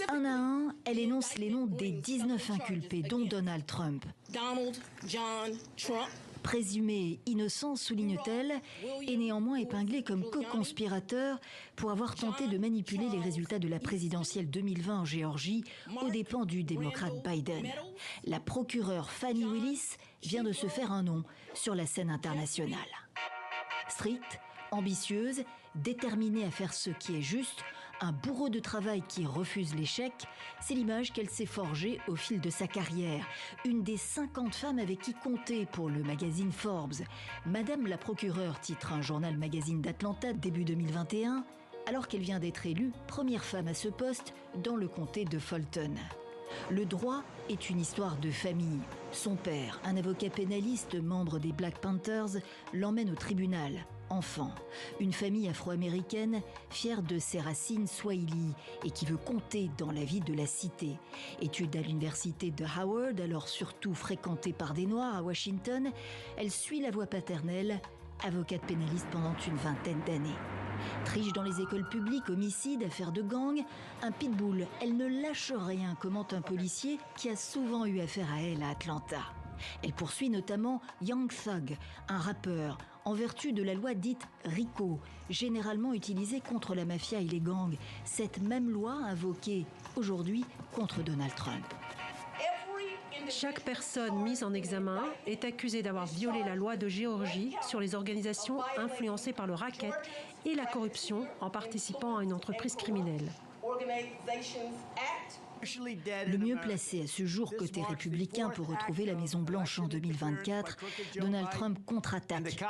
Un à un, elle énonce les noms des 19 inculpés, dont Donald Trump. Donald John Trump. Présumé innocent, souligne-t-elle, est néanmoins épinglé comme co-conspirateur pour avoir tenté de manipuler les résultats de la présidentielle 2020 en Géorgie aux dépens du démocrate Biden. La procureure Fani Willis vient de se faire un nom sur la scène internationale. Stricte, ambitieuse, déterminée à faire ce qui est juste, un bourreau de travail qui refuse l'échec, c'est l'image qu'elle s'est forgée au fil de sa carrière. Une des 50 femmes avec qui compter pour le magazine Forbes. Madame la procureure titre un journal magazine d'Atlanta début 2021, alors qu'elle vient d'être élue première femme à ce poste dans le comté de Fulton. Le droit est une histoire de famille. Son père, un avocat pénaliste, membre des Black Panthers, l'emmène au tribunal. Enfant, une famille afro-américaine fière de ses racines swahili et qui veut compter dans la vie de la cité. Études à l'université de Howard, alors surtout fréquentée par des Noirs à Washington, elle suit la voie paternelle, avocate pénaliste pendant une vingtaine d'années. Triche dans les écoles publiques, homicide, affaire de gang, un pitbull, elle ne lâche rien, commente un policier qui a souvent eu affaire à elle à Atlanta. Elle poursuit notamment Young Thug, un rappeur, en vertu de la loi dite RICO, généralement utilisée contre la mafia et les gangs. Cette même loi invoquée aujourd'hui contre Donald Trump. Chaque personne mise en examen est accusée d'avoir violé la loi de Géorgie sur les organisations influencées par le racket et la corruption en participant à une entreprise criminelle. Le mieux placé à ce jour côté républicain pour retrouver la Maison-Blanche en 2024, Donald Trump contre-attaque.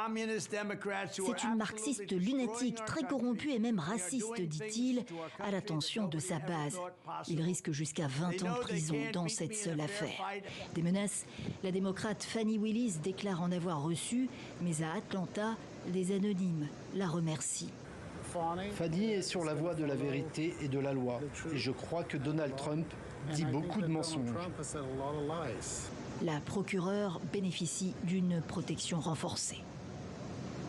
C'est une marxiste lunatique, très corrompue et même raciste, dit-il, à l'attention de sa base. Il risque jusqu'à 20 ans de prison dans cette seule affaire. Des menaces, la démocrate Fani Willis déclare en avoir reçu, mais à Atlanta, les anonymes la remercient. Fani est sur la voie de la vérité et de la loi. Et je crois que Donald Trump dit beaucoup de mensonges. La procureure bénéficie d'une protection renforcée.